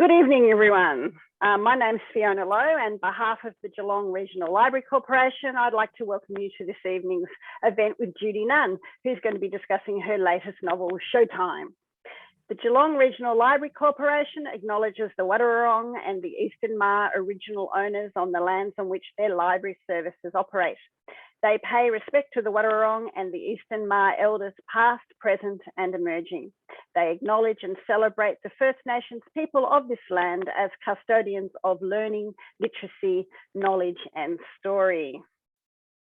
Good evening, everyone. My name's Fiona Lowe, and on behalf of the Geelong Regional Library Corporation, I'd like to welcome you to this evening's event with Judy Nunn, who's going to be discussing her latest novel, Showtime. The Geelong Regional Library Corporation acknowledges the Wadawurrung and the Eastern Maar original owners on the lands on which their library services operate. They pay respect to the Wadawurrung and the Eastern Maar elders past, present and emerging. They acknowledge and celebrate the First Nations people of this land as custodians of learning, literacy, knowledge and story.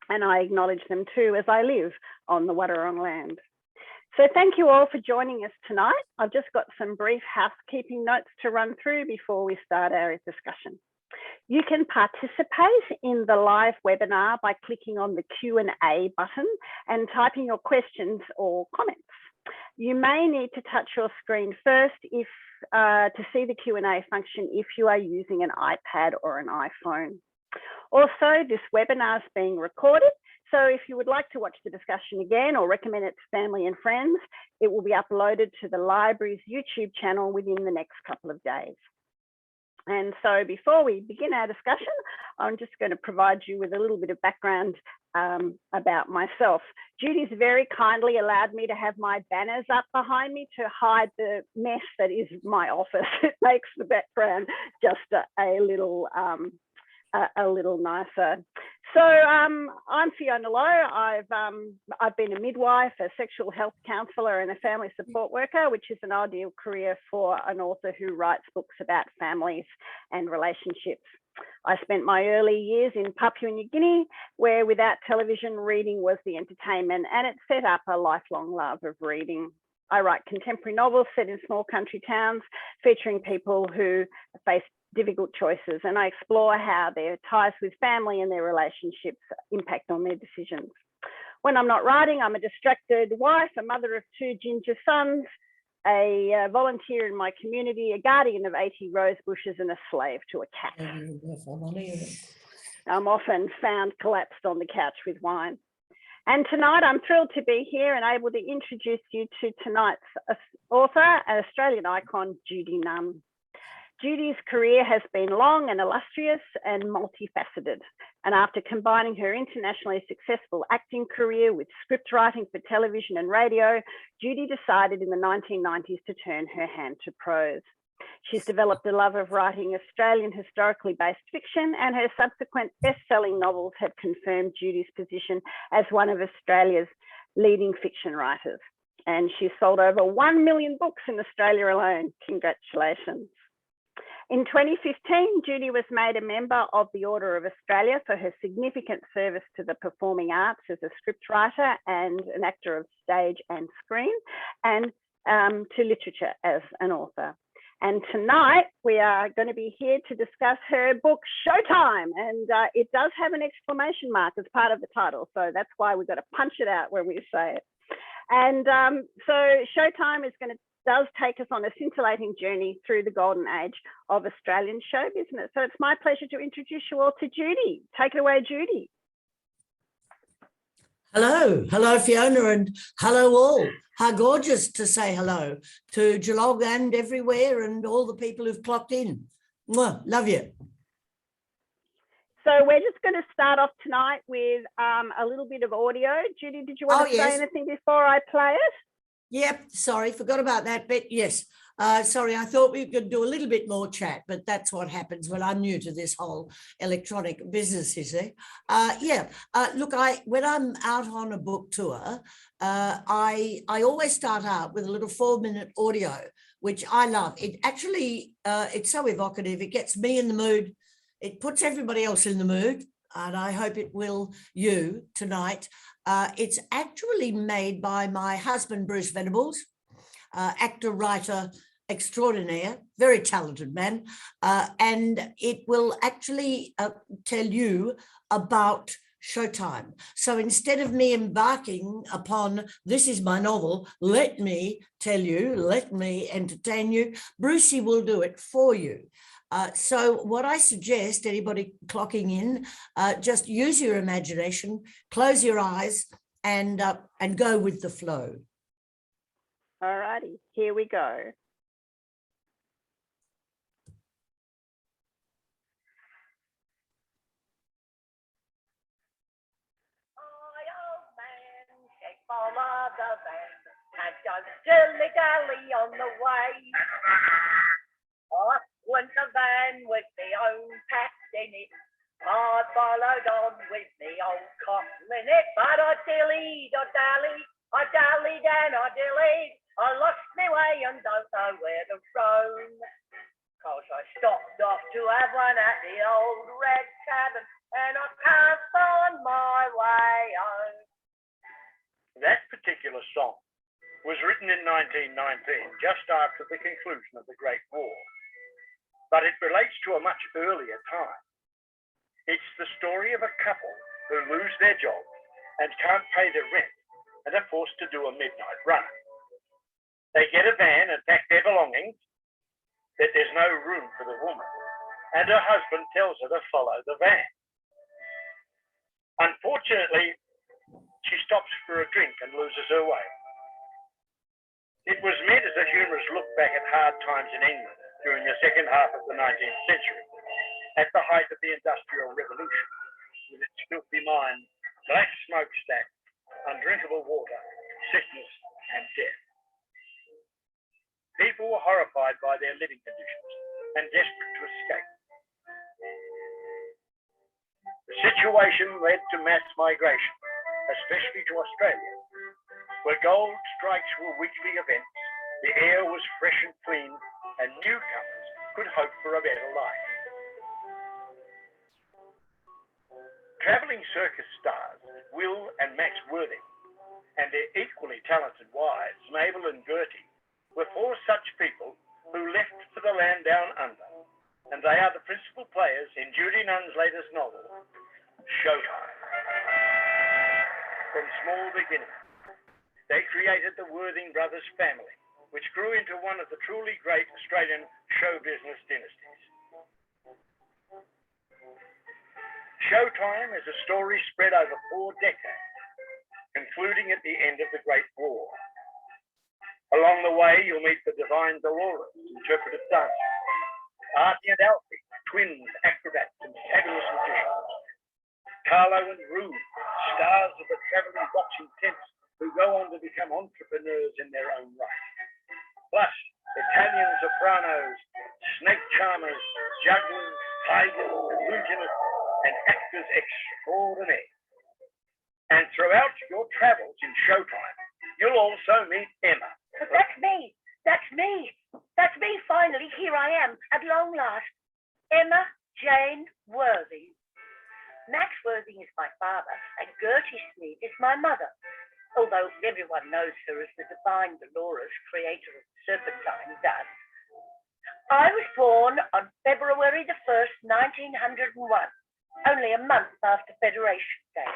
And I acknowledge them too as I live on the Wadawurrung land. So thank you all for joining us tonight. I've just got some brief housekeeping notes to run through before we start our discussion. You can participate in the live webinar by clicking on the Q&A button and typing your questions or comments. You may need to touch your screen first to see the Q&A function if you are using an iPad or an iPhone. Also, this webinar is being recorded, so if you would like to watch the discussion again or recommend it to family and friends, it will be uploaded to the library's YouTube channel within the next couple of days. And so before we begin our discussion, I'm just going to provide you with a little bit of background about myself. Judy's very kindly allowed me to have my banners up behind me to hide the mess that is my office. It makes the background just a little nicer. So I'm Fiona Lowe. I've been a midwife, a sexual health counsellor and a family support worker, which is an ideal career for an author who writes books about families and relationships. I spent my early years in Papua New Guinea, where without television, reading was the entertainment, and it set up a lifelong love of reading. I write contemporary novels set in small country towns, featuring people who face difficult choices, and I explore how their ties with family and their relationships impact on their decisions. When I'm not writing, I'm a distracted wife, a mother of 2 ginger sons, a volunteer in my community, a guardian of 80 rose bushes and a slave to a cat. I'm often found collapsed on the couch with wine. And tonight I'm thrilled to be here and able to introduce you to tonight's author, an Australian icon, Judy Nunn. Judy's career has been long and illustrious and multifaceted. And after combining her internationally successful acting career with script writing for television and radio, Judy decided in the 1990s to turn her hand to prose. She's developed a love of writing Australian historically based fiction, and her subsequent best-selling novels have confirmed Judy's position as one of Australia's leading fiction writers. And she's sold over 1 million books in Australia alone. Congratulations. In 2015, Judy was made a member of the Order of Australia for her significant service to the performing arts as a scriptwriter and an actor of stage and screen, and to literature as an author. And tonight we are going to be here to discuss her book, Showtime. And it does have an exclamation mark as part of the title. So that's why we've got to punch it out when we say it. And so Showtime does take us on a scintillating journey through the golden age of Australian show business. So it's my pleasure to introduce you all to Judy. Take it away, Judy. Hello Fiona, and hello all. How gorgeous to say hello to Geelong and everywhere and all the people who've clocked in. Mwah, love you. So we're just going to start off tonight with a little bit of audio. Judy, did you want to say anything before I play it? Yep, sorry, forgot about that bit. Yes, sorry, I thought we could do a little bit more chat, but that's what happens when I'm new to this whole electronic business, you see. Look, when I'm out on a book tour, I always start out with a little 4-minute audio, which I love. It actually, it's so evocative. It gets me in the mood. It puts everybody else in the mood, and I hope it will you tonight. It's actually made by my husband, Bruce Venables, actor, writer extraordinaire, very talented man. And it will actually tell you about Showtime. So instead of me embarking upon, this is my novel, let me tell you, let me entertain you, Brucey will do it for you. So what I suggest, anybody clocking in, just use your imagination, close your eyes and go with the flow. All righty, here we go. van and don't dilly-dally on the way. I went the van with me own packs in it. I followed on with me old cotton in it, but I dillied, I dallied, I dallied and I dillied. I lost my way and don't know where to roam. 'Cause I stopped off to have one at the old Red Tavern and I can't find my way home. That particular song was written in 1919, just after the conclusion of the Great War. But it relates to a much earlier time. It's the story of a couple who lose their job and can't pay their rent and are forced to do a midnight run. They get a van and pack their belongings, but there's no room for the woman, and her husband tells her to follow the van. Unfortunately, she stops for a drink and loses her way. It was meant as a humorous look back at hard times in England during the second half of the 19th century, at the height of the Industrial Revolution, with its filthy mines, black smokestack, undrinkable water, sickness and death. People were horrified by their living conditions and desperate to escape. The situation led to mass migration, especially to Australia, where gold strikes were weekly events, the air was fresh and clean, and newcomers could hope for a better life. Travelling circus stars Will and Max Worthing and their equally talented wives, Mabel and Gertie, were four such people who left for the land down under, and they are the principal players in Judy Nunn's latest novel, Showtime. From small beginnings, they created the Worthing Brothers family, which grew into one of the truly great Australian show business dynasties. Showtime is a story spread over 4 decades, concluding at the end of the Great War. Along the way, you'll meet the divine Dolores, interpretive dancers, Artie and Alfie, twins, acrobats, and fabulous magicians, Carlo and Rube, stars of the travelling boxing tents who go on to become entrepreneurs in their own right. Plus, Italian sopranos, snake charmers, jugglers, tigers, illusionists, and actors extraordinaire. And throughout your travels in Showtime, you'll also meet Emma. But that's me. That's me. That's me, finally. Here I am, at long last. Emma Jane Worthing. Max Worthing is my father, and Gertie Sneed is my mother, although everyone knows her as the divine Dolores, creator of the serpentine dance. I was born on February the 1st, 1901, only a month after Federation Day.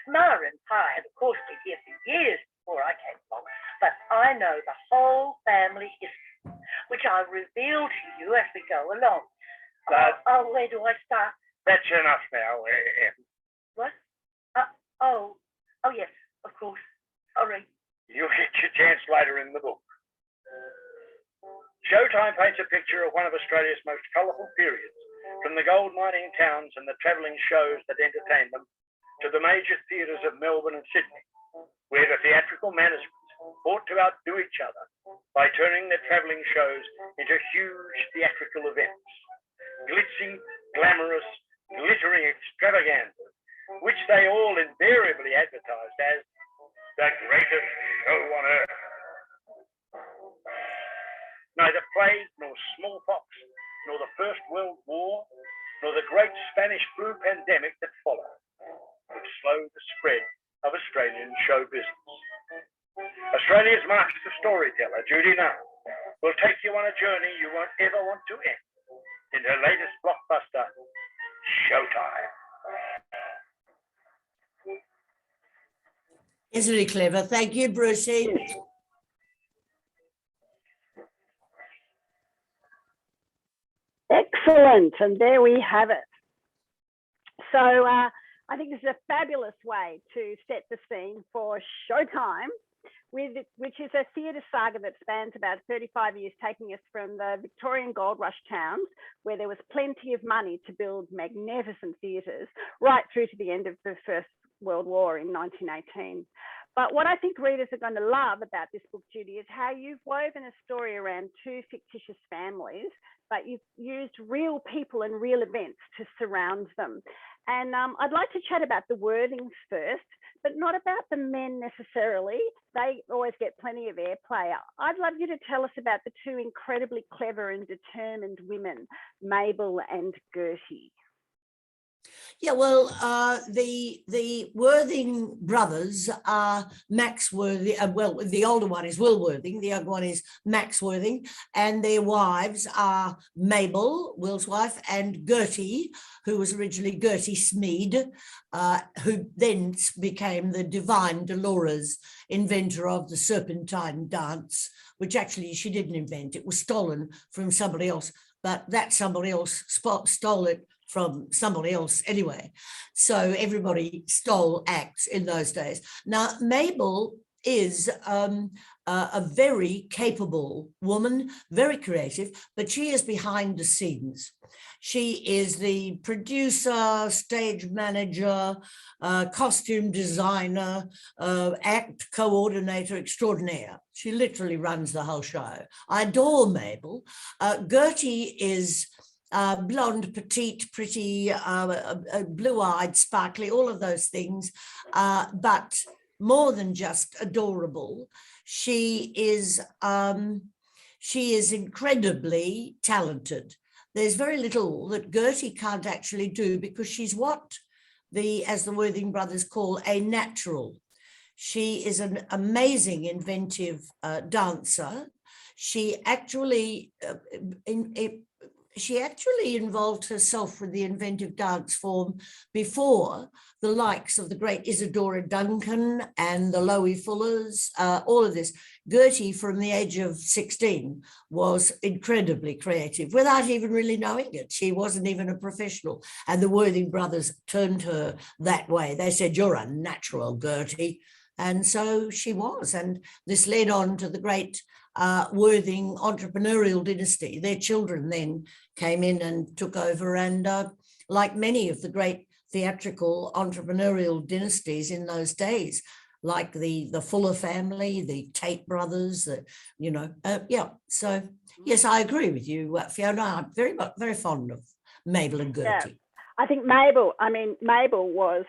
Ma and Pa had, of course, been here for years before I came along, but I know the whole family history, which I'll reveal to you as we go along. Where do I start? That's enough now, Em. What? Yes, of course. Sorry. You'll get your chance later in the book. Showtime paints a picture of one of Australia's most colourful periods, from the gold mining towns and the travelling shows that entertain them, to the major theatres of Melbourne and Sydney, where the theatrical managements fought to outdo each other by turning their travelling shows into huge theatrical events, glitzy, glamorous, glittering extravaganzas, which they all invariably advertised as the greatest show on earth. Neither plague, nor smallpox, nor the First World War, nor the great Spanish flu pandemic that followed would slow the spread of Australian show business. Australia's master storyteller, Judy Nunn, will take you on a journey you won't ever want to end in her latest blockbuster, Showtime. It's really clever. Thank you, Brucey. Excellent, and there we have it. So I think this is a fabulous way to set the scene for Showtime, which is a theatre saga that spans about 35 years, taking us from the Victorian gold rush towns, where there was plenty of money to build magnificent theatres, right through to the end of the First World War in 1918. But what I think readers are going to love about this book, Judy, is how you've woven a story around two fictitious families, but you've used real people and real events to surround them. And I'd like to chat about the wordings first, but not about the men necessarily. They always get plenty of airplay. I'd love you to tell us about the two incredibly clever and determined women, Mabel and Gertie. Yeah, well, the Worthing brothers are Max Worthing. Well, the older one is Will Worthing. The younger one is Max Worthing, and their wives are Mabel, Will's wife, and Gertie, who was originally Gertie Smead, who then became the divine Dolores, inventor of the serpentine dance, which actually she didn't invent. It was stolen from somebody else, but that somebody else stole it from somebody else anyway. So everybody stole acts in those days. Now, Mabel is a very capable woman, very creative, but she is behind the scenes. She is the producer, stage manager, costume designer, act coordinator extraordinaire. She literally runs the whole show. I adore Mabel. Gertie is blonde, petite, pretty, blue-eyed, sparkly, all of those things, but more than just adorable. She is incredibly talented. There's very little that Gertie can't actually do because she's what as the Worthing brothers call, a natural. She is an amazing, inventive dancer. She actually involved herself with the inventive dance form before the likes of the great Isadora Duncan and the Lowe Fullers, all of this. Gertie, from the age of 16, was incredibly creative without even really knowing it. She wasn't even a professional. And the Worthing brothers turned her that way. They said, "You're a natural, Gertie." And so she was. And this led on to the great Worthing entrepreneurial dynasty. Their children then came in and took over, and like many of the great theatrical entrepreneurial dynasties in those days, like the Fuller family, the Tate brothers, yeah. So yes, I agree with you, Fiona. I'm very fond of Mabel and Gertie. Yeah. I think Mabel was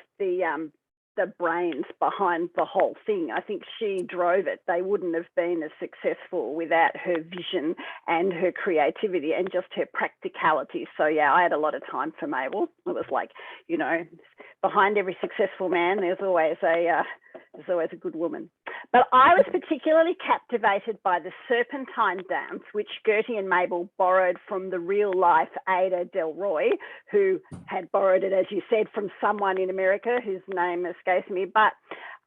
the brains behind the whole thing. I think she drove it. They wouldn't have been as successful without her vision and her creativity and just her practicality. So yeah, I had a lot of time for Mabel. It was like, behind every successful man, there's always a good woman. But I was particularly captivated by the serpentine dance, which Gertie and Mabel borrowed from the real life Ada Delroy, who had borrowed it, as you said, from someone in America whose name escapes me. But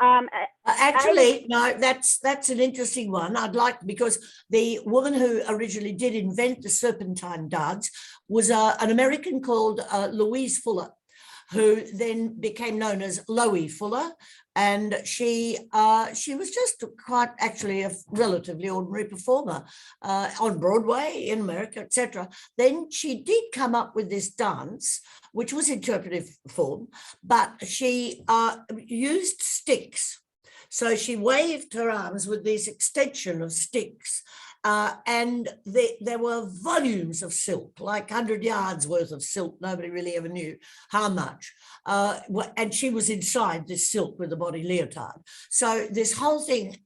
actually, no, that's an interesting one. Because the woman who originally did invent the serpentine dance was an American called Louise Fuller, who then became known as Lowe Fuller. And she was just quite actually a relatively ordinary performer on Broadway, in America, etc. Then she did come up with this dance, which was interpretive form, but she used sticks. So she waved her arms with this extension of sticks, and there were volumes of silk, like 100 yards worth of silk. Nobody really ever knew how much. And she was inside this silk with a body leotard. So this whole thing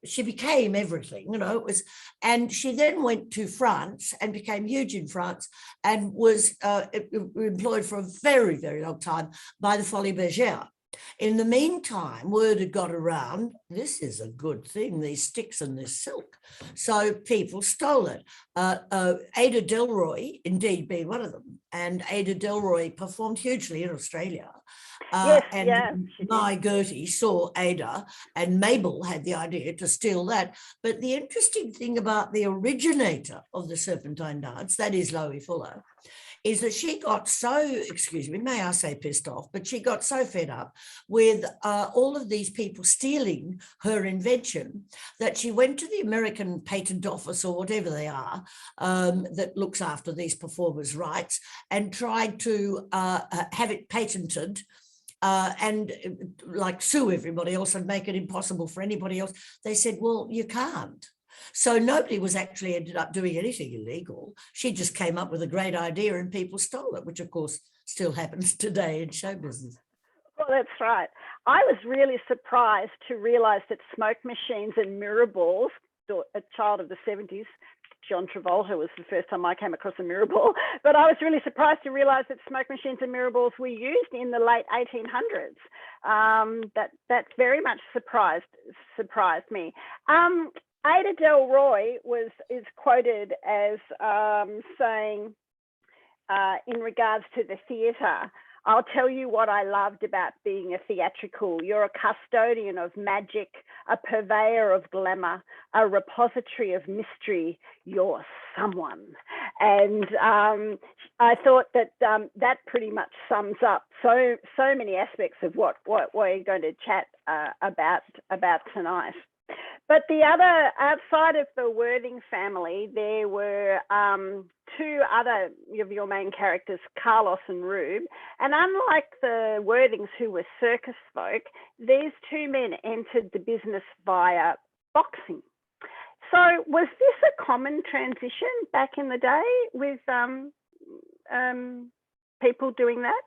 she became everything, it was. And she then went to France and became huge in France and was employed for a very, very long time by the Folies Bergère. In the meantime, word had got around, this is a good thing, these sticks and this silk. So people stole it. Ada Delroy, indeed, being one of them. And Ada Delroy performed hugely in Australia. My Gertie saw Ada, and Mabel had the idea to steal that. But the interesting thing about the originator of the serpentine dance, that is Lowe Fuller, is that she got so, excuse me, may I say pissed off, but she got so fed up with all of these people stealing her invention that she went to the American Patent Office or whatever they are that looks after these performers' rights and tried to have it patented and like sue everybody else and make it impossible for anybody else. They said, well, you can't. So nobody was actually ended up doing anything illegal. She just came up with a great idea and people stole it, which of course still happens today in show business. Well, that's right. I was really surprised to realise that smoke machines and mirror balls, a child of the 70s, John Travolta was the first time I came across a mirror ball, but I was really surprised to realise that smoke machines and mirror balls were used in the late 1800s. That very much surprised me. Ada Delroy is quoted as saying, in regards to the theatre, I'll tell you what I loved about being a theatrical. You're a custodian of magic, a purveyor of glamour, a repository of mystery. You're someone. And I thought that that pretty much sums up so many aspects of what we're going to chat about tonight. But the other, outside of the Worthing family, there were two other of your main characters, Carlos and Rube. And unlike the Worthings, who were circus folk, these two men entered the business via boxing. So was this a common transition back in the day with people doing that?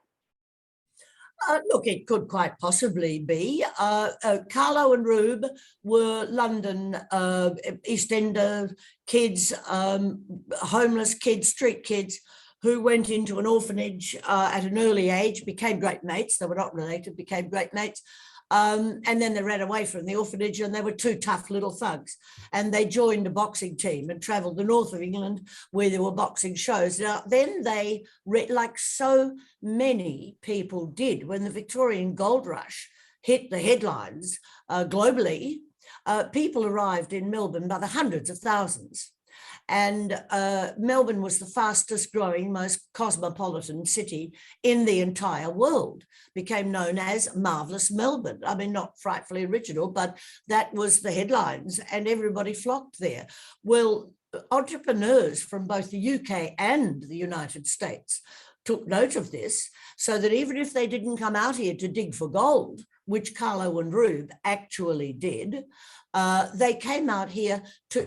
Look, it could quite possibly be. Carlo and Rube were London East End kids, homeless kids, street kids, who went into an orphanage at an early age, became great mates. They were not related, became great mates. And then they ran away from the orphanage and they were two tough little thugs. And they joined a boxing team and travelled the north of England where there were boxing shows. Now, then they, like so many people did, when the Victorian gold rush hit the headlines globally, people arrived in Melbourne by the hundreds of thousands. And Melbourne was the fastest growing, most cosmopolitan city in the entire world, became known as Marvellous Melbourne. I mean, not frightfully original, but that was the headlines and everybody flocked there. Well, entrepreneurs from both the UK and the United States took note of this, so that even if they didn't come out here to dig for gold, which Carlo and Rube actually did, they came out here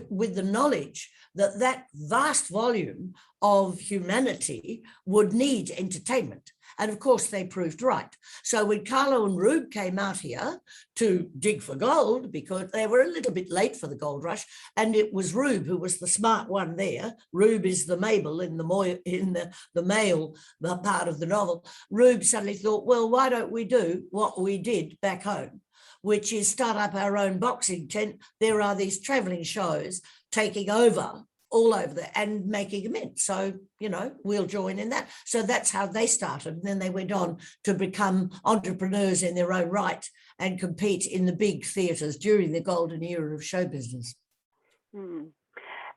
with the knowledge that that vast volume of humanity would need entertainment. And of course, they proved right. So when Carlo and Rube came out here to dig for gold, because they were a little bit late for the gold rush, and it was Rube who was the smart one there. Rube is the Mabel in the male part of the novel. Rube suddenly thought, well, why don't we do what we did back home, which is start up our own boxing tent. There are these traveling shows taking over all over there and making immense. So, you know, we'll join in that. So that's how they started. And then they went on to become entrepreneurs in their own right and compete in the big theatres during the golden era of show business.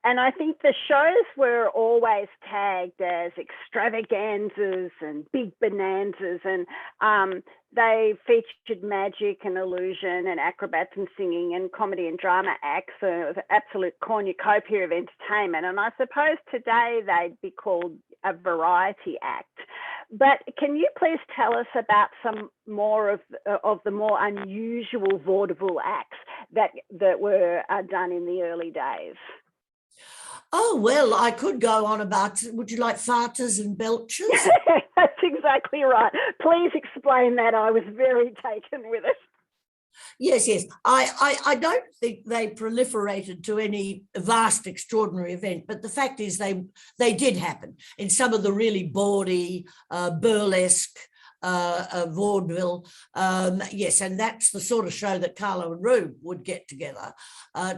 And I think the shows were always tagged as extravaganzas and big bonanzas, and they featured magic and illusion and acrobats and singing and comedy and drama acts. So it was an absolute cornucopia of entertainment. And I suppose today they'd be called a variety act. But can you please tell us about some more of the more unusual vaudeville acts that were done in the early days? Oh, well, I could go on about, would you like farters and belchers? That's exactly right. Please explain that. I was very taken with it. Yes. I don't think they proliferated to any vast, extraordinary event, but the fact is they did happen in some of the really bawdy, burlesque, vaudeville. Yes, and that's the sort of show that Carlo and Rube would get together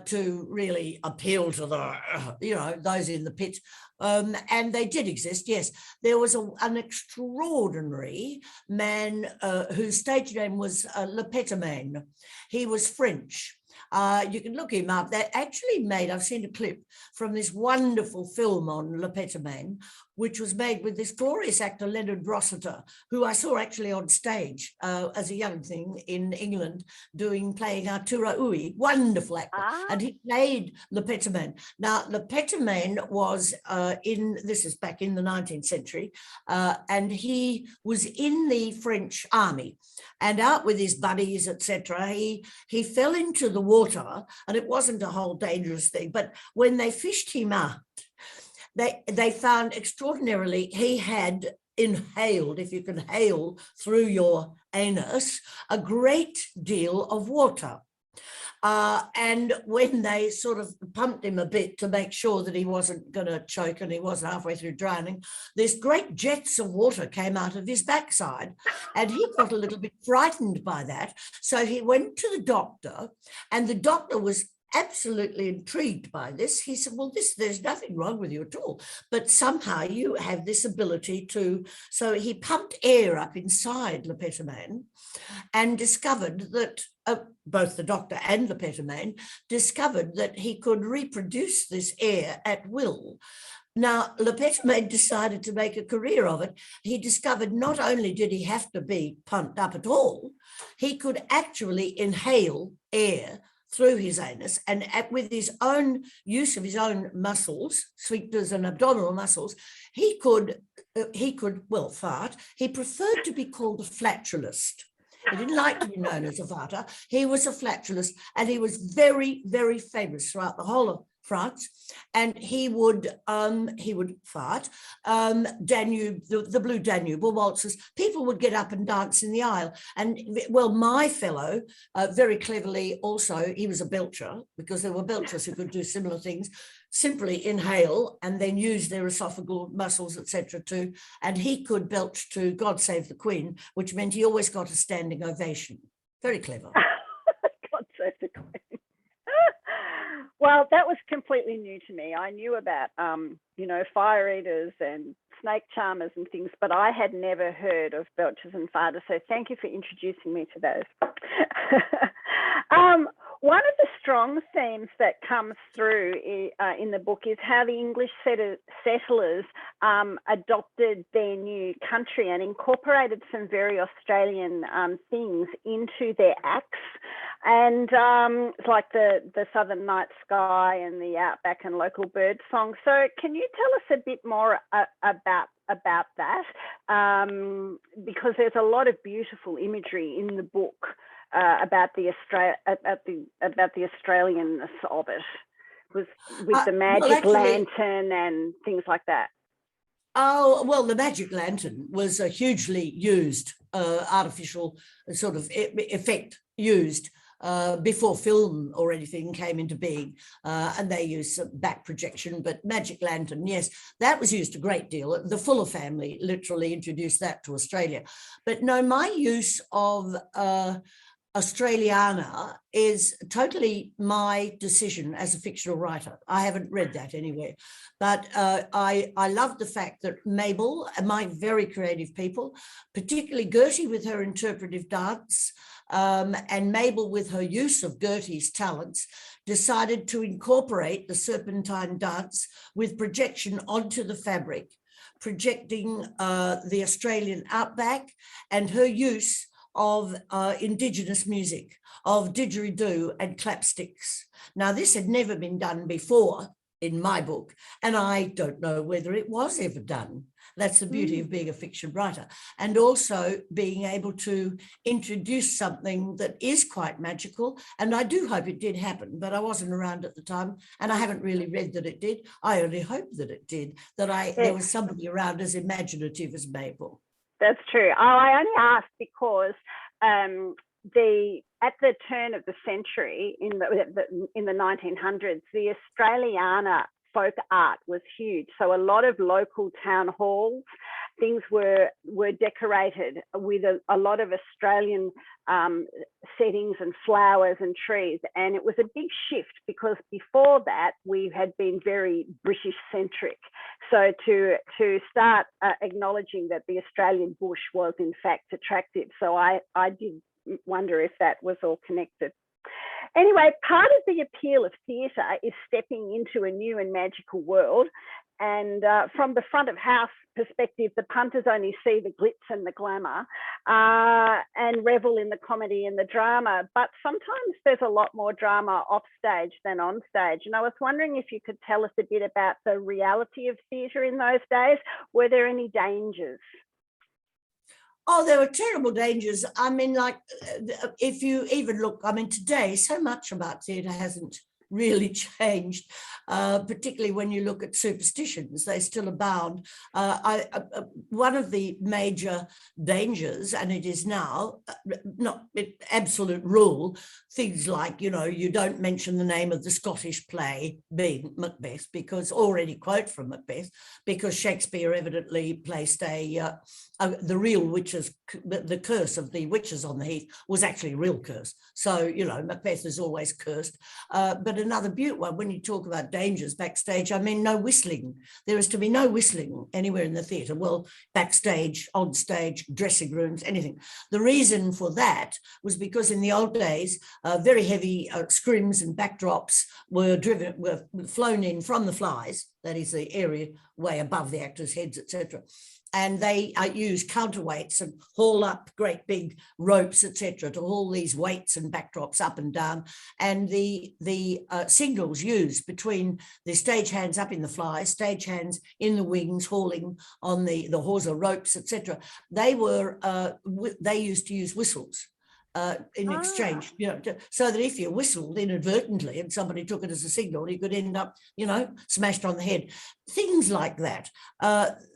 to really appeal to the, those in the pit. And they did exist, yes. There was an extraordinary man whose stage name was Le Pétomane. He was French. You can look him up. They actually made, I've seen a clip from this wonderful film on Le Pétomane which was made with this glorious actor, Leonard Rossiter, who I saw actually on stage as a young thing in England, playing Arturo Ui, wonderful actor. And he played Le Pétomane. Now, Le Pétomane was this is back in the 19th century, and he was in the French army, and out with his buddies, etc. He fell into the water, and it wasn't a whole dangerous thing, but when they fished him out, they found extraordinarily he had inhaled, if you can hail through your anus, a great deal of water. And when they sort of pumped him a bit to make sure that he wasn't going to choke and he wasn't halfway through drowning, these great jets of water came out of his backside, and he got a little bit frightened by that. So he went to the doctor, and the doctor was absolutely intrigued by this. He said, well, there's nothing wrong with you at all, but somehow you have this ability to. So he pumped air up inside Le Pétomane and discovered that both the doctor and Le Pétomane discovered that he could reproduce this air at will. Now, Le Pétomane decided to make a career of it. He discovered not only did he have to be pumped up at all, he could actually inhale air through his anus, and with his own use of his own muscles, sphincters and abdominal muscles, he could fart. He preferred to be called a flatulist. He didn't like to be known as a farter. He was a flatulist, and he was very, very famous throughout the whole of France. And he would fart. Danube, the Blue Danube, or waltzes. People would get up and dance in the aisle. And well, my fellow, very cleverly also, he was a belcher, because there were belchers who could do similar things. Simply inhale and then use their esophageal muscles, etc. too. And he could belch to God Save the Queen, which meant he always got a standing ovation. Very clever. God Save the Queen. Well, that was completely new to me. I knew about, fire eaters and snake charmers and things, but I had never heard of belchers and farters. So thank you for introducing me to those. One of the strong themes that comes through in the book is how the English settlers adopted their new country and incorporated some very Australian things into their acts. And like the Southern Night Sky and the Outback and local bird song. So can you tell us a bit more about that? Because there's a lot of beautiful imagery in the book about the Australianness of it, with the magic lantern and things like that. Oh, well, the magic lantern was a hugely used artificial sort of effect used before film or anything came into being, and they used some back projection, but magic lantern, yes, that was used a great deal. The Fuller family literally introduced that to Australia. But no, my use of Australiana is totally my decision as a fictional writer. I haven't read that anywhere, but I love the fact that Mabel and my very creative people, particularly Gertie with her interpretive dance, and Mabel with her use of Gertie's talents, decided to incorporate the serpentine dance with projection onto the fabric, projecting the Australian outback and her use of Indigenous music, of didgeridoo and clapsticks. Now, this had never been done before in my book, and I don't know whether it was ever done. That's the beauty of being a fiction writer, and also being able to introduce something that is quite magical. And I do hope it did happen, but I wasn't around at the time, and I haven't really read that it did. I only hope that it did, that there was somebody around as imaginative as Mabel. That's true. I only asked because at the turn of the century, in the 1900s, the Australiana folk art was huge. So a lot of local town halls, things were decorated with a lot of Australian settings and flowers and trees. And it was a big shift, because before that we had been very British centric. So to start acknowledging that the Australian bush was in fact attractive. So I did wonder if that was all connected. Anyway, part of the appeal of theatre is stepping into a new and magical world. And from the front of house perspective, the punters only see the glitz and the glamour and revel in the comedy and the drama. But sometimes there's a lot more drama off stage than on stage. And I was wondering if you could tell us a bit about the reality of theatre in those days. Were there any dangers? Oh, there were terrible dangers. I mean, like, if you even look, I mean, today, so much about theatre hasn't really changed, particularly when you look at superstitions. They still abound. One of the major dangers, and it is now not absolute rule, things like, you know, you don't mention the name of the Scottish play being Macbeth, because already quote from Macbeth, because Shakespeare evidently placed the real witches, the curse of the witches on the heath was actually a real curse. So, you know, Macbeth is always cursed. But another beaut one, when you talk about dangers backstage, I mean, no whistling. There is to be no whistling anywhere in the theatre. Well, backstage, on stage, dressing rooms, anything. The reason for that was because in the old days, very heavy scrims and backdrops were flown in from the flies, that is the area way above the actors' heads, etc. And they use counterweights and haul up great big ropes, etc., to haul these weights and backdrops up and down. And the signals used between the stagehands up in the fly, stagehands in the wings hauling on the hawser ropes, etc., they used to use whistles. In exchange, you know, so that if you whistled inadvertently and somebody took it as a signal, you could end up, you know, smashed on the head. Things like that.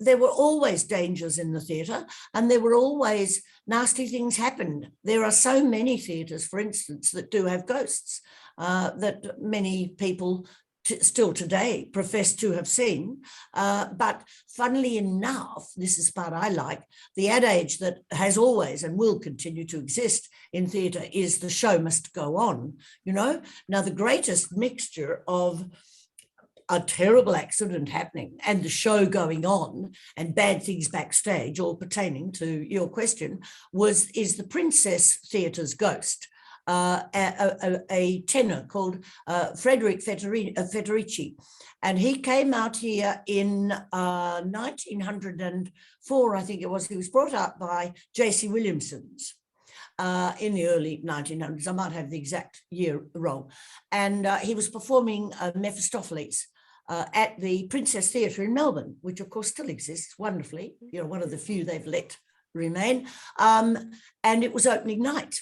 There were always dangers in the theatre, and there were always nasty things happened. There are so many theatres, for instance, that do have ghosts that many people still today profess to have seen. But funnily enough, this is the part I like, the adage that has always and will continue to exist in theatre is the show must go on, you know. Now, the greatest mixture of a terrible accident happening and the show going on and bad things backstage, all pertaining to your question, is the Princess Theatre's ghost. A tenor called Frederick Federici, and he came out here in 1904, I think it was. He was brought up by J.C. Williamson's in the early 1900s. I might have the exact year wrong. And he was performing Mephistopheles at the Princess Theatre in Melbourne, which of course still exists wonderfully, you know, one of the few they've let remain. And it was opening night.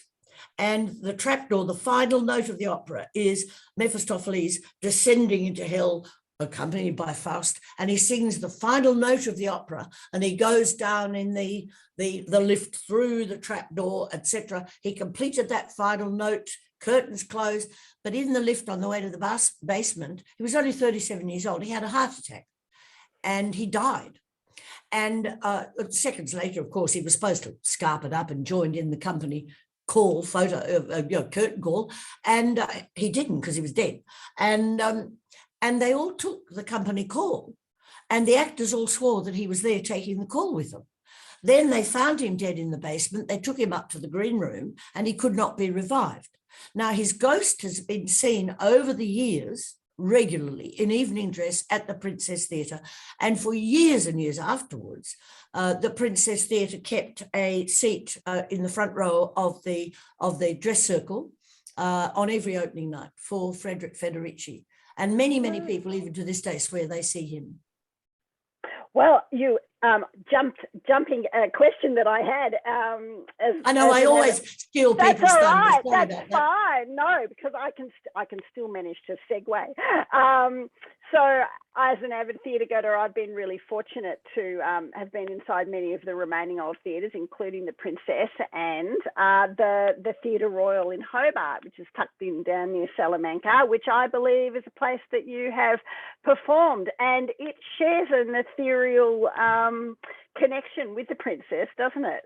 And the trapdoor, the final note of the opera, is Mephistopheles descending into hell, accompanied by Faust, and he sings the final note of the opera, and he goes down in the lift through the trapdoor, etc. He completed that final note, curtains closed, but in the lift on the way to the basement, he was only 37 years old. He had a heart attack, and he died. And seconds later, of course, he was supposed to scarp it up and joined in the company call, curtain call, and he didn't because he was dead. And they all took the company call, and the actors all swore that he was there taking the call with them. Then they found him dead in the basement. They took him up to the green room, and he could not be revived. Now, his ghost has been seen over the years regularly in evening dress at the Princess Theatre, and for years and years afterwards, the Princess Theatre kept a seat in the front row of the dress circle on every opening night for Frederick Federici, and many people even to this day swear they see him. Well, you jumping a question that I had. I know I always steal people's thunder. That's all right. That's fine. No, because I can still manage to segue. So, as an avid theatre goer, I've been really fortunate to have been inside many of the remaining old theatres, including the Princess and the Theatre Royal in Hobart, which is tucked in down near Salamanca, which I believe is a place that you have performed, and it shares an ethereal connection with the Princess, doesn't it?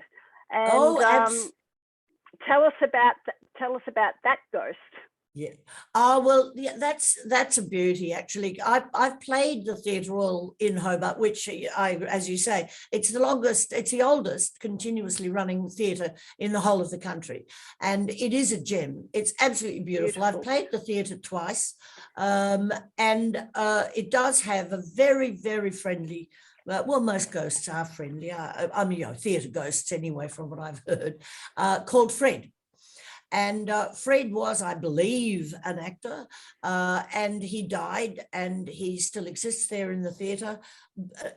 And tell us about that ghost. Yeah. Well, yeah, that's a beauty, actually. I've played the Theatre Royal in Hobart, which as you say, it's the oldest continuously running theatre in the whole of the country. And it is a gem. It's absolutely beautiful. I've played the theatre twice. And it does have a very, very friendly, well, most ghosts are friendly. I mean, theatre ghosts anyway, from what I've heard, called Fred. And Fred was, I believe, an actor, and he died, and he still exists there in the theatre.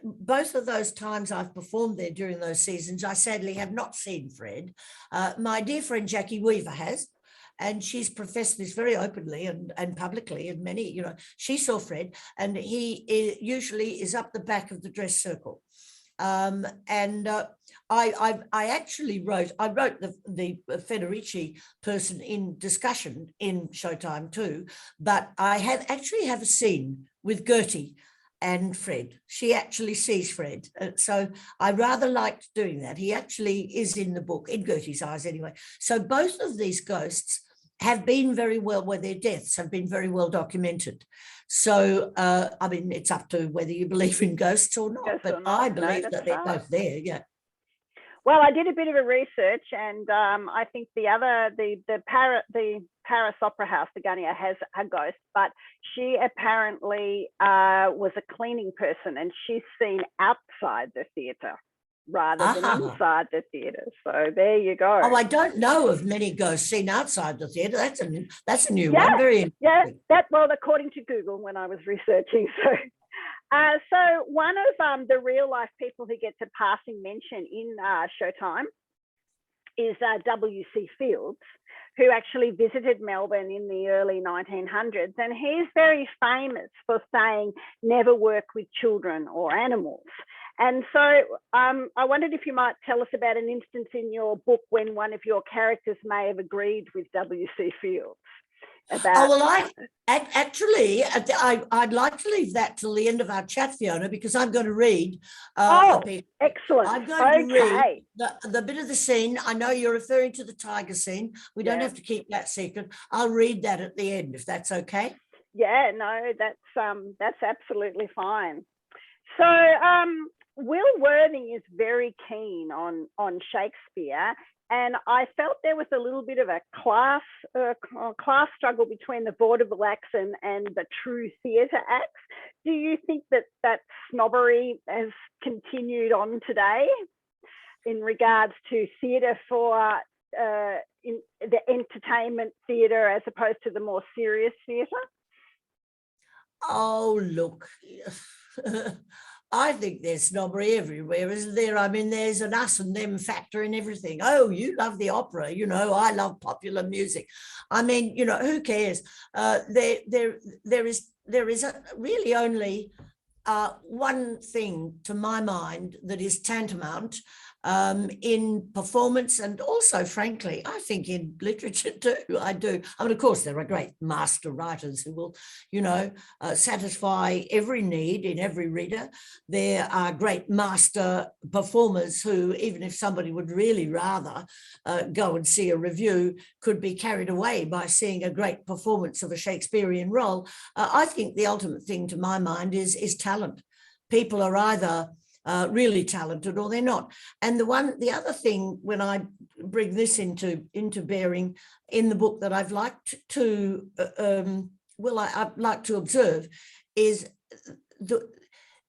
Both of those times I've performed there during those seasons, I sadly have not seen Fred. My dear friend Jackie Weaver has, and she's professed this very openly and publicly, and many, she saw Fred, and he usually is up the back of the dress circle. I actually wrote the Federici person in discussion in Showtime too, but I actually have a scene with Gertie and Fred. She actually sees Fred. So I rather liked doing that. He actually is in the book, in Gertie's eyes anyway. So both of these ghosts have been very well, where their deaths have been very well documented. So, I mean, it's up to whether you believe in ghosts or not, but I believe that they're both there, yeah. Well, I did a bit of a research, and I think the Paris Opera House, the Gunia, has a ghost, but she apparently was a cleaning person, and she's seen outside the theatre rather than inside the theatre. So there you go. Oh, I don't know of many ghosts seen outside the theatre. That's a new one. Very interesting. Yeah, well, according to Google when I was researching. So one of the real life people who gets a passing mention in Showtime is W.C. Fields, who actually visited Melbourne in the early 1900s. And he's very famous for saying, never work with children or animals. And so I wondered if you might tell us about an instance in your book when one of your characters may have agreed with W.C. Fields. I'd like to leave that till the end of our chat, Fiona, because I'm going to read. Excellent. I'm going to read the bit of the scene. I know you're referring to the tiger scene. We don't have to keep that secret. I'll read that at the end, if that's okay. Yeah, no, that's absolutely fine. So Will Worthing is very keen on Shakespeare. And I felt there was a little bit of a class struggle between the vaudeville acts and the true theatre acts. Do you think that snobbery has continued on today in regards to theatre for in the entertainment theatre as opposed to the more serious theatre? Oh, look. I think there's snobbery everywhere, isn't there? I mean, there's an us and them factor in everything. Oh, you love the opera, I love popular music. I mean, who cares? There is really only one thing, to my mind, that is tantamount in performance, and also, frankly, I think in literature too. I do. I mean, of course, there are great master writers who will, satisfy every need in every reader. There are great master performers who, even if somebody would really rather go and see a review, could be carried away by seeing a great performance of a Shakespearean role. I think the ultimate thing, to my mind, is talent. People are either really talented or they're not. And the other thing, when I bring this into bearing in the book, that I've liked to I'd like to observe is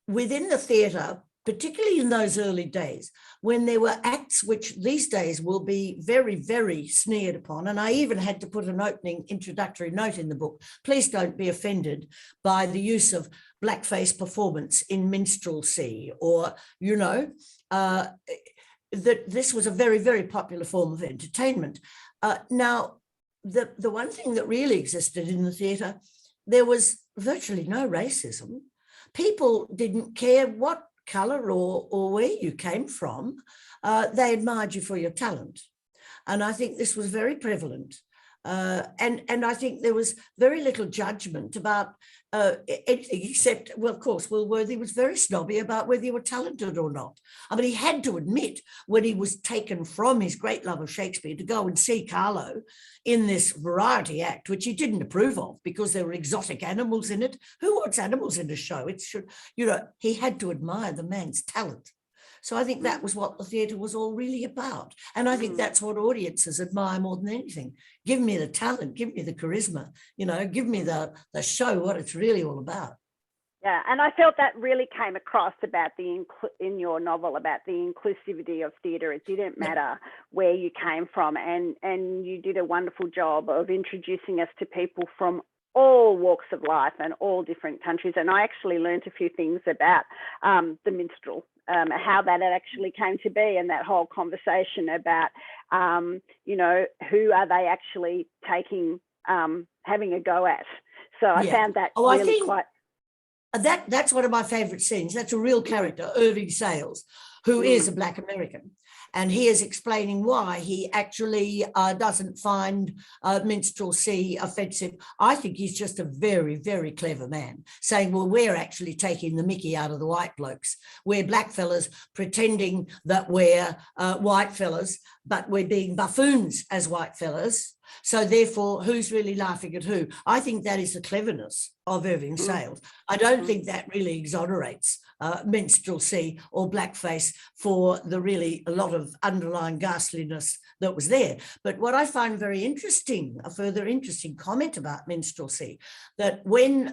within the theatre, particularly in those early days, when there were acts which these days will be very, very sneered upon. And I even had to put an opening introductory note in the book. Please don't be offended by the use of blackface performance in minstrelsy, or, that this was a very, very popular form of entertainment. Now, the one thing that really existed in the theatre, there was virtually no racism. People didn't care what colour or where you came from. They admired you for your talent. And I think this was very prevalent. And I think there was very little judgment about anything except, well, of course, Will Worthy was very snobby about whether you were talented or not. I mean, he had to admit when he was taken from his great love of Shakespeare to go and see Carlo in this variety act, which he didn't approve of because there were exotic animals in it. Who wants animals in a show? It should, you know, he had to admire the man's talent. So I think that was what the theatre was all really about. And I think that's what audiences admire more than anything. Give me the talent, give me the charisma, you know, give me the show, what it's really all about. Yeah, and I felt that really came across about in your novel about the inclusivity of theatre. It didn't matter where you came from, and you did a wonderful job of introducing us to people from all walks of life and all different countries. And I actually learned a few things about the minstrel, how that actually came to be, and that whole conversation about, you know, who are they actually taking, having a go at. So I found that really quite... That's one of my favourite scenes. That's a real character, Irving Sales, who is a Black American. And he is explaining why he actually doesn't find minstrelsy offensive. I think he's just a very, very clever man, saying, well, we're actually taking the mickey out of the white blokes. We're black fellas pretending that we're white fellas, but we're being buffoons as white fellas. So therefore, who's really laughing at who? I think that is the cleverness of Irving Sales. I don't think that really exonerates minstrelsy or blackface for the really a lot of underlying ghastliness that was there. But what I find very interesting, a further interesting comment about minstrelsy, that when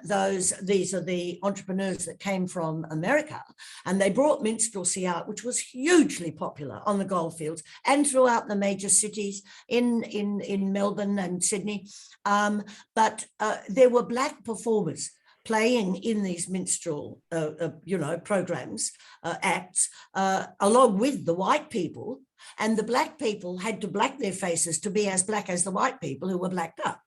these are the entrepreneurs that came from America, and they brought minstrelsy out, which was hugely popular on the goldfields and throughout the major cities in Melbourne and Sydney. But there were black performers playing in these minstrel, programs, acts, along with the white people, and the black people had to black their faces to be as black as the white people who were blacked up.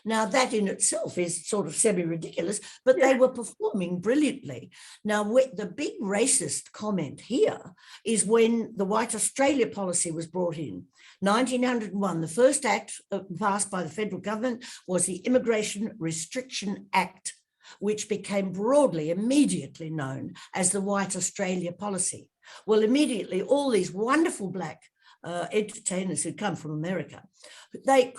Now, that in itself is sort of semi-ridiculous, but they were performing brilliantly. Now, the big racist comment here is when the White Australia policy was brought in. 1901, the first act passed by the federal government was the Immigration Restriction Act, which became broadly, immediately known as the White Australia policy. Well, immediately, all these wonderful black entertainers who'd come from America, they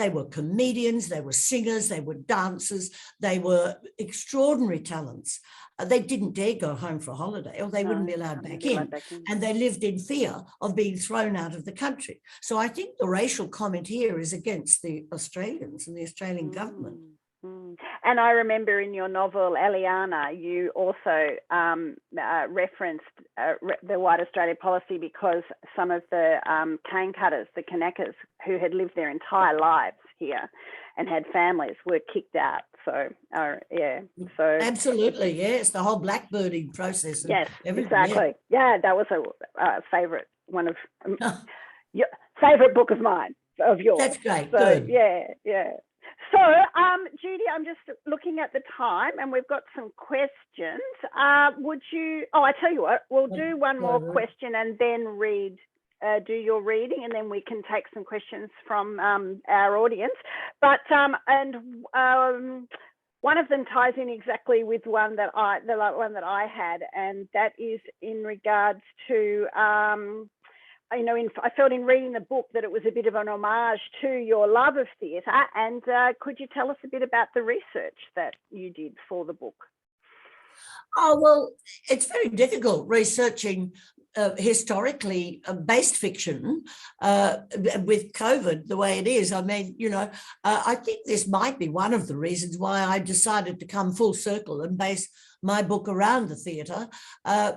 were comedians, they were singers, they were dancers, they were extraordinary talents. They didn't dare go home for a holiday, or they wouldn't be allowed back in. And they lived in fear of being thrown out of the country. So I think the racial comment here is against the Australians and the Australian government. And I remember in your novel, Eliana, you also referenced the White Australia policy because some of the cane cutters, the Kanakas, who had lived their entire lives here and had families, were kicked out. So, So absolutely, yes, the whole blackbirding process. Yes, exactly. Yeah, that was a favourite, one of your favourite book of mine, of yours. That's great. So, good. Yeah. So, Judy, I'm just looking at the time and we've got some questions. Would you, I tell you what, we'll do one more question and then do your reading, and then we can take some questions from our audience. But, one of them ties in exactly with the one that I had, and that is in regards to, I felt in reading the book that it was a bit of an homage to your love of theatre. And could you tell us a bit about the research that you did for the book? Oh, well, it's very difficult researching historically based fiction with COVID the way it is. I mean, I think this might be one of the reasons why I decided to come full circle and base my book around the theatre,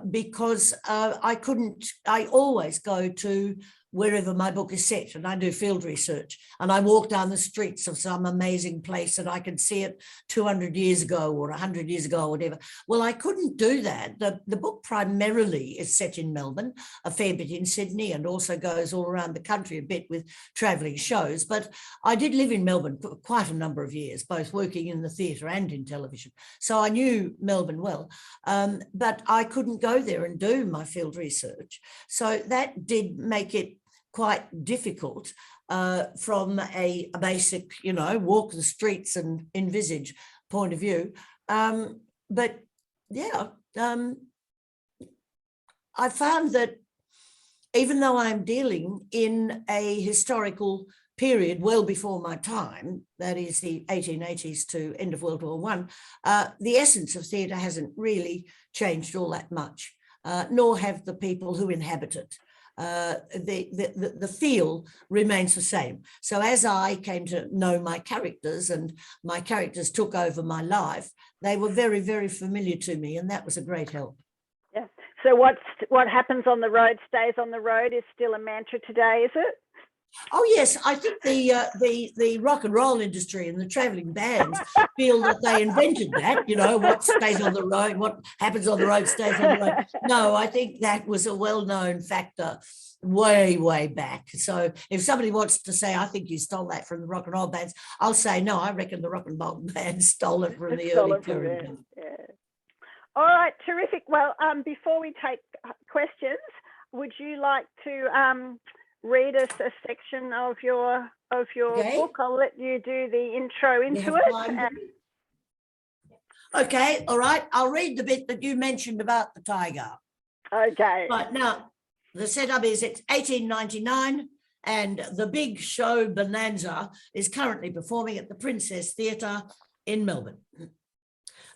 because I always go to wherever my book is set, and I do field research, and I walk down the streets of some amazing place and I can see it 200 years ago or 100 years ago or whatever. Well, I couldn't do that. The book primarily is set in Melbourne, a fair bit in Sydney, and also goes all around the country a bit with travelling shows. But I did live in Melbourne for quite a number of years, both working in the theatre and in television. So I knew Melbourne well, but I couldn't go there and do my field research. So that did make it quite difficult from a basic, walk the streets and envisage point of view. But yeah, I found that even though I'm dealing in a historical period well before my time, that is the 1880s to end of World War I, the essence of theatre hasn't really changed all that much, nor have the people who inhabit it. The feel remains the same. So as I came to know my characters and my characters took over my life, they were very, very familiar to me, and that was a great help. Yeah. So what happens on the road stays on the road is still a mantra today, is it? Oh yes, I think the rock and roll industry and the travelling bands feel that they invented that. What stays on the road, what happens on the road stays on the road. No, I think that was a well-known factor way, way back. So if somebody wants to say, I think you stole that from the rock and roll bands, I'll say, no, I reckon the rock and roll bands stole it from the early period. Yeah. All right, terrific. Well, before we take questions, would you like to read us a section of your book? I'll let you do the intro into it. Okay, all right. I'll read the bit that you mentioned about the tiger. Okay. Right, now, the setup is it's 1899 and the big show bonanza is currently performing at the Princess Theatre in Melbourne.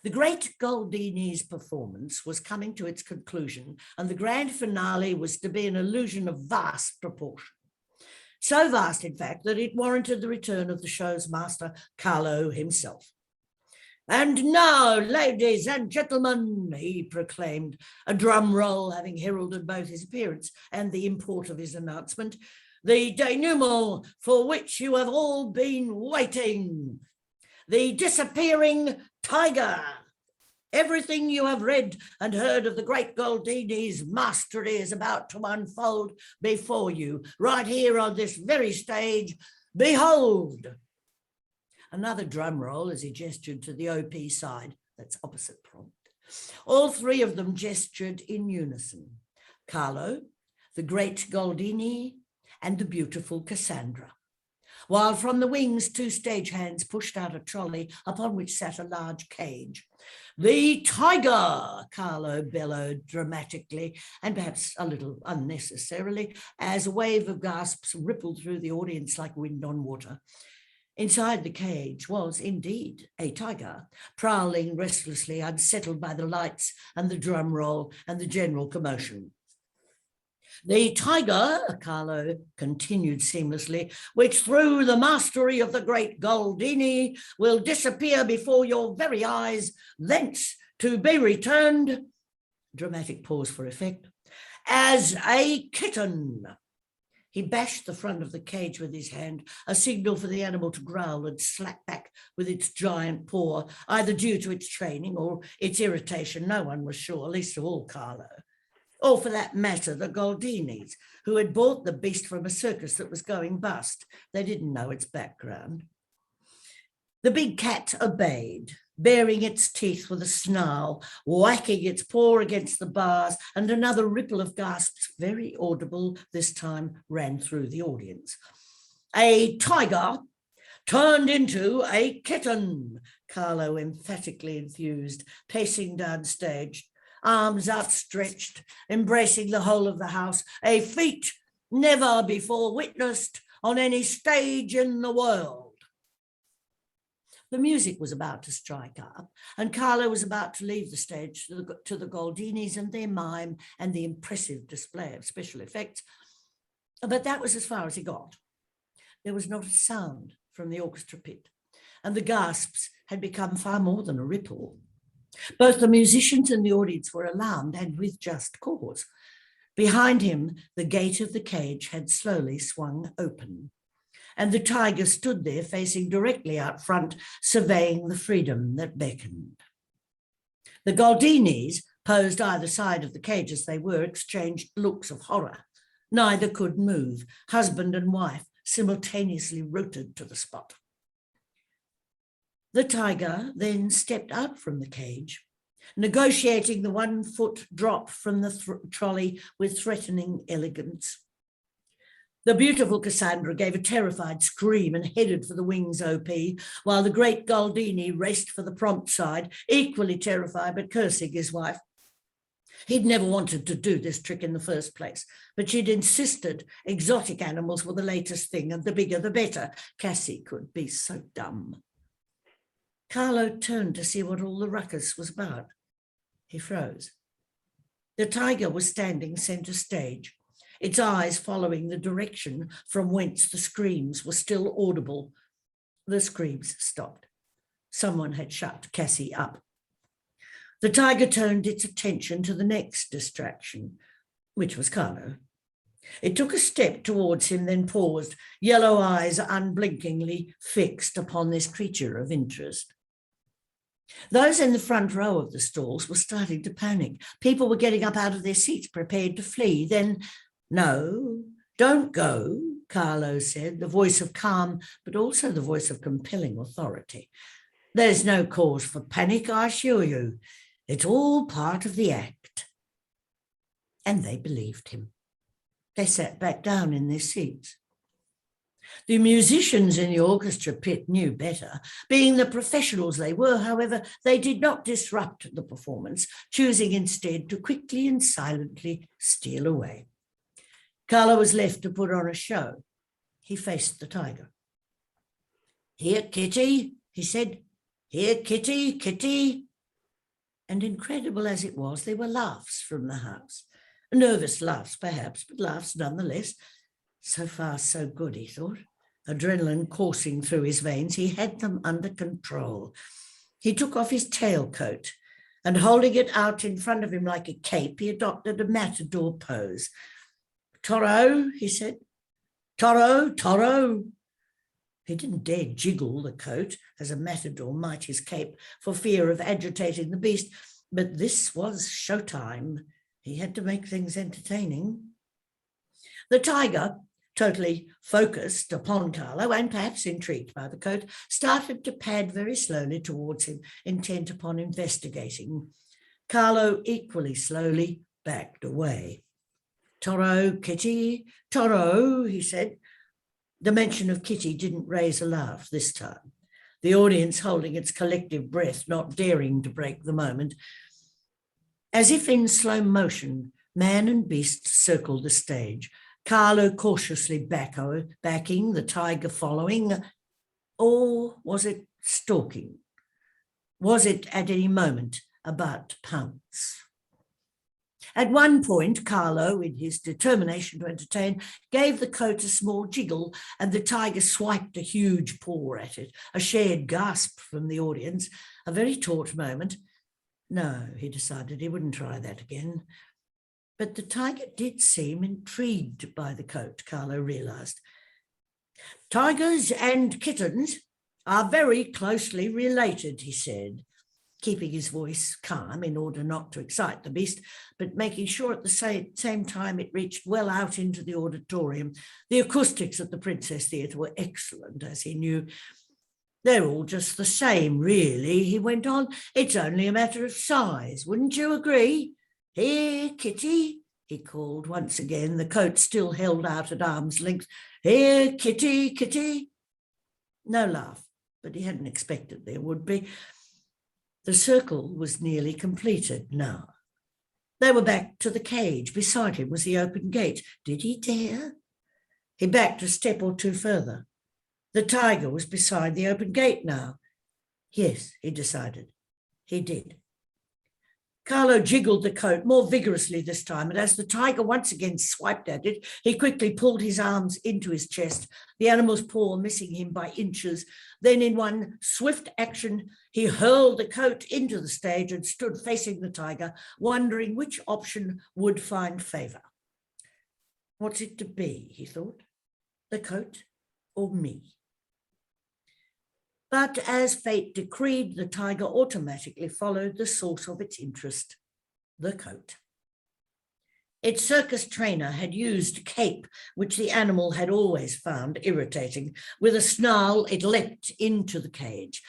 The great Goldini's performance was coming to its conclusion, and the grand finale was to be an illusion of vast proportion. So vast, in fact, that it warranted the return of the show's master, Carlo himself. And now, ladies and gentlemen, he proclaimed, a drum roll having heralded both his appearance and the import of his announcement, the denouement for which you have all been waiting. The disappearing tiger. Everything you have read and heard of the great Goldini's mastery is about to unfold before you, right here on this very stage. Behold! Another drum roll as he gestured to the OP side, that's opposite prompt. All three of them gestured in unison. Carlo, the great Goldini, and the beautiful Cassandra. While from the wings, two stagehands pushed out a trolley upon which sat a large cage. The tiger, Carlo bellowed dramatically and perhaps a little unnecessarily as a wave of gasps rippled through the audience like wind on water. Inside the cage was indeed a tiger, prowling restlessly, unsettled by the lights and the drum roll and the general commotion. The tiger, Carlo continued seamlessly, which through the mastery of the great Goldini will disappear before your very eyes, thence to be returned, dramatic pause for effect, as a kitten. He bashed the front of the cage with his hand, a signal for the animal to growl and slap back with its giant paw, either due to its training or its irritation. No one was sure, least of all Carlo. Or for that matter, the Goldinis, who had bought the beast from a circus that was going bust. They didn't know its background. The big cat obeyed, baring its teeth with a snarl, whacking its paw against the bars, and another ripple of gasps, very audible this time, ran through the audience. A tiger turned into a kitten, Carlo emphatically enthused, pacing downstage, arms outstretched, embracing the whole of the house, a feat never before witnessed on any stage in the world. The music was about to strike up, and Carlo was about to leave the stage to the Goldinis and their mime and the impressive display of special effects. But that was as far as he got. There was not a sound from the orchestra pit, and the gasps had become far more than a ripple. Both the musicians and the audience were alarmed, and with just cause. Behind him, the gate of the cage had slowly swung open, and the tiger stood there facing directly out front, surveying the freedom that beckoned. The Goldinis, posed either side of the cage as they were, exchanged looks of horror. Neither could move. Husband and wife simultaneously rooted to the spot. The tiger then stepped out from the cage, negotiating the 1 foot drop from the trolley with threatening elegance. The beautiful Cassandra gave a terrified scream and headed for the wings OP, while the great Goldini raced for the prompt side, equally terrified but cursing his wife. He'd never wanted to do this trick in the first place, but she'd insisted exotic animals were the latest thing and the bigger the better. Cassie could be so dumb. Carlo turned to see what all the ruckus was about. He froze. The tiger was standing centre stage, its eyes following the direction from whence the screams were still audible. The screams stopped. Someone had shut Cassie up. The tiger turned its attention to the next distraction, which was Carlo. It took a step towards him, then paused, yellow eyes unblinkingly fixed upon this creature of interest. Those in the front row of the stalls were starting to panic. People were getting up out of their seats, prepared to flee. Then, "No, don't go," Carlo said, the voice of calm, but also the voice of compelling authority. "There's no cause for panic, I assure you. It's all part of the act." And they believed him. They sat back down in their seats. The musicians in the orchestra pit knew better. Being the professionals they were, however, they did not disrupt the performance, choosing instead to quickly and silently steal away. Carlo was left to put on a show. He faced the tiger. "Here, Kitty," he said. "Here, Kitty, Kitty." And incredible as it was, there were laughs from the house. Nervous laughs, perhaps, but laughs nonetheless. So far, so good, he thought. Adrenaline coursing through his veins, he had them under control. He took off his tailcoat and, holding it out in front of him like a cape, he adopted a matador pose. "Toro," he said. "Toro, Toro." He didn't dare jiggle the coat, as a matador might his cape, for fear of agitating the beast, but this was showtime. He had to make things entertaining. The tiger, totally focused upon Carlo and perhaps intrigued by the coat, started to pad very slowly towards him, intent upon investigating. Carlo equally slowly backed away. "Toro, Kitty, Toro," he said. The mention of Kitty didn't raise a laugh this time, the audience holding its collective breath, not daring to break the moment. As if in slow motion, man and beast circled the stage, Carlo cautiously backing, the tiger following. Or was it stalking? Was it at any moment about to pounce? At one point, Carlo, in his determination to entertain, gave the coat a small jiggle, and the tiger swiped a huge paw at it, a shared gasp from the audience, a very taut moment. No, he decided he wouldn't try that again. But the tiger did seem intrigued by the coat, Carlo realised. "Tigers and kittens are very closely related," he said, keeping his voice calm in order not to excite the beast, but making sure at the same time it reached well out into the auditorium. The acoustics at the Princess Theatre were excellent, as he knew. "They're all just the same, really," he went on. "It's only a matter of size, wouldn't you agree? Here, Kitty," he called once again, the coat still held out at arm's length. "Here, Kitty, Kitty." No laugh, but he hadn't expected there would be. The circle was nearly completed now. They were back to the cage. Beside him was the open gate. Did he dare? He backed a step or two further. The tiger was beside the open gate now. Yes, he decided. He did. Carlo jiggled the coat more vigorously this time, and as the tiger once again swiped at it, he quickly pulled his arms into his chest, the animal's paw missing him by inches. Then in one swift action, he hurled the coat into the stage and stood facing the tiger, wondering which option would find favour. What's it to be, he thought, the coat or me? But as fate decreed, the tiger automatically followed the source of its interest, the coat. Its circus trainer had used a cape, which the animal had always found irritating. With a snarl, it leapt into the cage.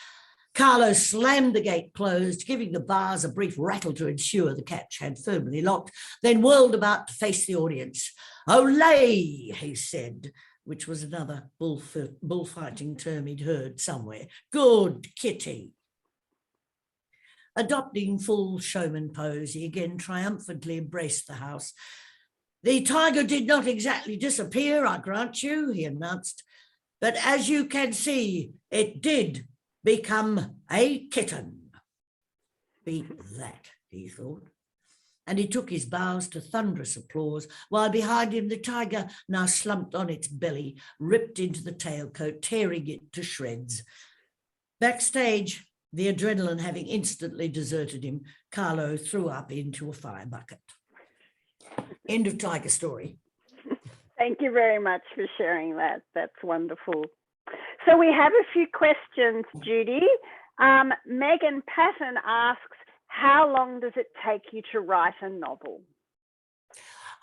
Carlo slammed the gate closed, giving the bars a brief rattle to ensure the catch had firmly locked, then whirled about to face the audience. "Olay," he said, which was another bullfighting term he'd heard somewhere. "Good kitty." Adopting full showman pose, he again triumphantly embraced the house. "The tiger did not exactly disappear, I grant you," he announced, "but as you can see, it did become a kitten." Beat that, he thought. And he took his bows to thunderous applause, while behind him the tiger, now slumped on its belly, ripped into the tailcoat, tearing it to shreds. Backstage, the adrenaline having instantly deserted him, Carlo threw up into a fire bucket. End of tiger story. Thank you very much for sharing that. That's wonderful. So we have a few questions, Judy. Megan Patton asks, how long does it take you to write a novel?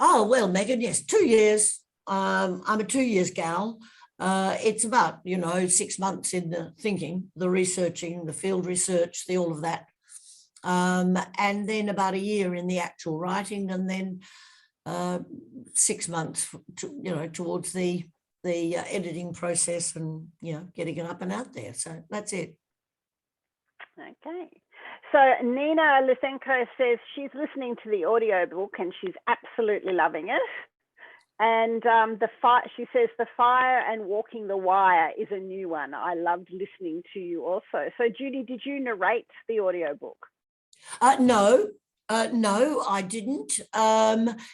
Oh, well, Megan, yes, 2 years. I'm a 2 years gal. It's about, 6 months in the thinking, the researching, the field research, all of that. And then about a year in the actual writing, and then 6 months, towards the editing process and, getting it up and out there. So that's it. Okay. So Nina Lysenko says she's listening to the audiobook and she's absolutely loving it. And she says the fire and walking the wire is a new one. I loved listening to you also. So Judy, did you narrate the audiobook? No, I didn't.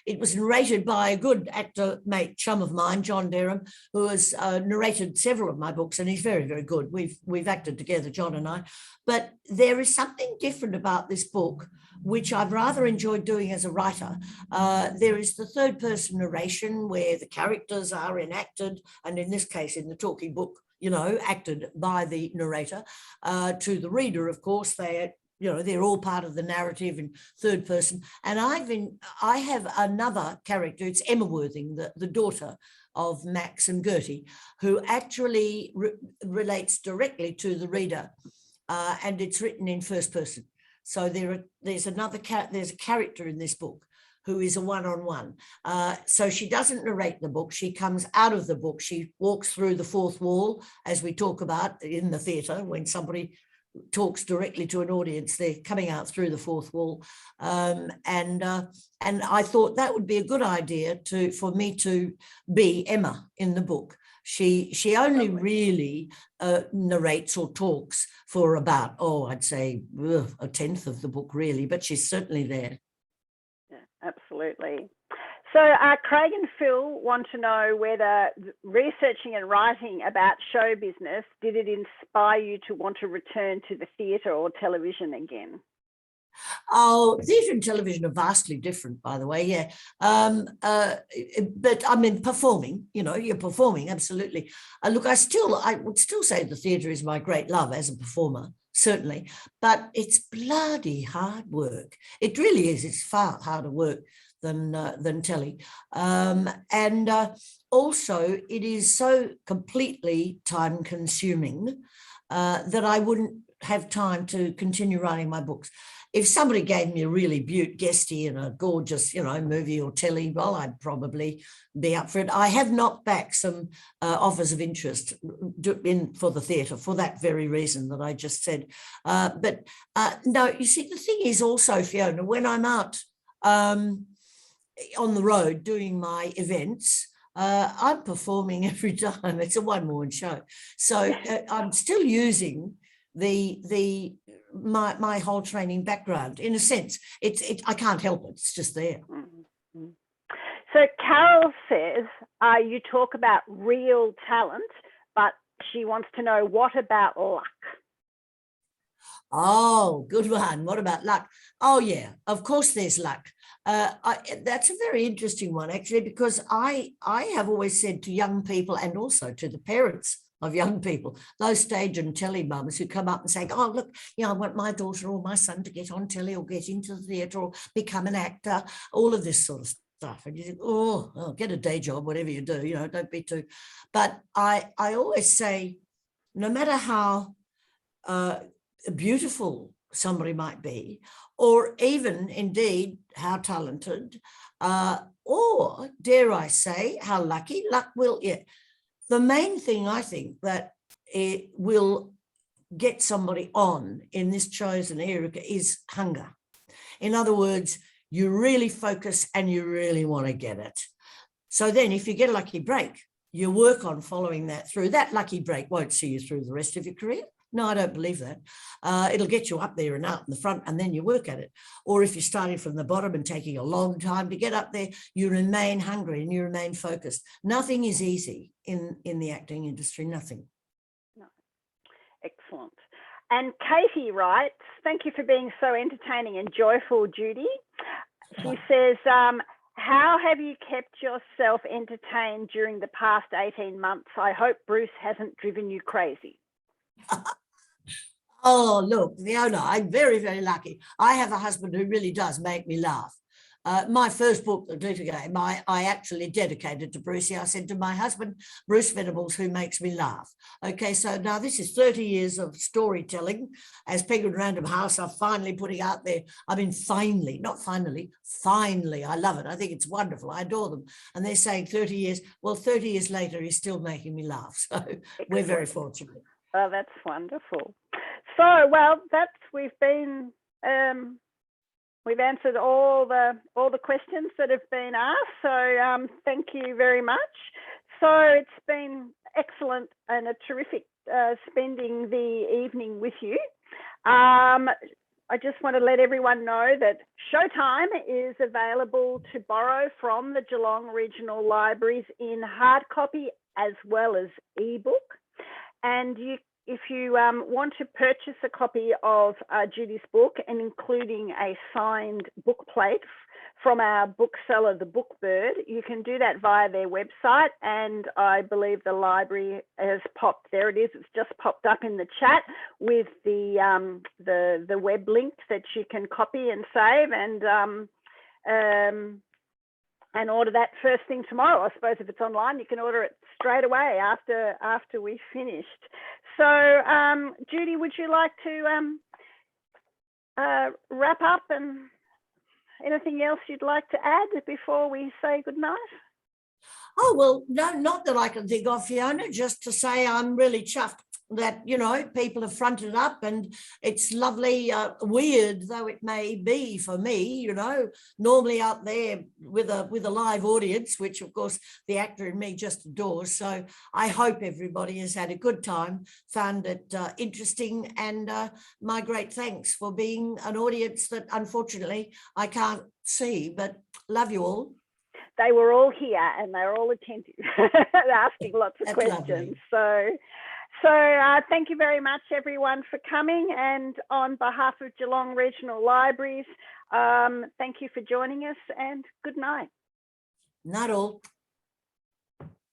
It was narrated by a good actor mate, chum of mine, John Derham, who has narrated several of my books, and he's very, very good. We've acted together, John and I. But there is something different about this book, which I've rather enjoyed doing as a writer. There is the third person narration where the characters are enacted, and in this case, in the talking book, acted by the narrator. To the reader, of course, they're all part of the narrative in third person. And I have another character, it's Emma Worthing, the daughter of Max and Gertie, who actually relates directly to the reader, and it's written in first person. So there's a character in this book who is a one-on-one. So she doesn't narrate the book. She comes out of the book. She walks through the fourth wall, as we talk about in the theatre, when somebody talks directly to an audience, they're coming out through the fourth wall. And I thought that would be a good idea for me to be Emma in the book. She only really narrates or talks for about, I'd say a tenth of the book really, but she's certainly there. Yeah, absolutely. So Craig and Phil want to know whether researching and writing about show business, did it inspire you to want to return to the theatre or television again? Oh, theatre and television are vastly different, by the way, yeah. But I mean, performing, you're performing, absolutely. Look, I would still say the theatre is my great love as a performer, certainly, but it's bloody hard work. It really is. It's far harder work than telly. And also, it is so completely time consuming that I wouldn't have time to continue writing my books. If somebody gave me a really beaut guestie in a gorgeous, movie or telly, well, I'd probably be up for it. I have knocked back some offers of interest for the theatre for that very reason that I just said. But no, you see, the thing is also, Fiona, when I'm out on the road doing my events, I'm performing every time. It's a one-woman show. So I'm still using my whole training background. In a sense, I can't help it. It's just there. Mm-hmm. So Carol says you talk about real talent, but she wants to know, what about luck? Oh, good one. What about luck? Oh, yeah, of course there's luck. That's a very interesting one, actually, because I have always said to young people and also to the parents of young people, those stage and telly mums who come up and say, oh, look, I want my daughter or my son to get on telly or get into the theatre or become an actor, all of this sort of stuff. And you think, oh, get a day job, whatever you do, don't be too. But I always say, no matter how beautiful somebody might be, or even indeed how talented, or dare I say how lucky. Luck will, yeah. The main thing I think that it will get somebody on in this chosen area is hunger. In other words, you really focus and you really want to get it. So then if you get a lucky break, you work on following that through. That lucky break won't see you through the rest of your career. No, I don't believe that. It'll get you up there and out in the front, and then you work at it. Or if you're starting from the bottom and taking a long time to get up there, you remain hungry and you remain focused. Nothing is easy in the acting industry, nothing. No. Excellent. And Katie writes, thank you for being so entertaining and joyful, Judy. She says, how have you kept yourself entertained during the past 18 months? I hope Bruce hasn't driven you crazy. Oh, look, Fiona, I'm very, very lucky. I have a husband who really does make me laugh. My first book, The Glitter Game, I actually dedicated to Brucey. I said to my husband, Bruce Venables, who makes me laugh. Okay, so now this is 30 years of storytelling. As Penguin Random House are finally putting out there, I mean, finally, not finally, finally, I love it. I think it's wonderful. I adore them. And they're saying 30 years. Well, 30 years later, he's still making me laugh. So we're very fortunate. Oh, that's wonderful. So, well, we've answered all the questions that have been asked. So, thank you very much. So it's been excellent and a terrific spending the evening with you. I just want to let everyone know that Showtime is available to borrow from the Geelong Regional Libraries in hard copy as well as ebook. And if you want to purchase a copy of Judy's book, and including a signed book plate from our bookseller, The Bookbird, you can do that via their website. And I believe the library has popped, there it is, it's just popped up in the chat with the web link that you can copy and save and order that first thing tomorrow. I suppose if it's online, you can order it straight away after we've finished. So, Judy, would you like to wrap up, and anything else you'd like to add before we say goodnight? Oh, well, no, not that I can think of, Fiona, just to say I'm really chuffed that, you know, people have fronted up, and it's lovely, weird though it may be for me, you know, normally out there with a live audience, which of course the actor in me just adores. So I hope everybody has had a good time, found it interesting, and my great thanks for being an audience that unfortunately I can't see, but love you all. They were all here and they were all attentive, asking lots of questions. Lovely. So thank you very much, everyone, for coming. And on behalf of Geelong Regional Libraries, thank you for joining us, and good night. Not all.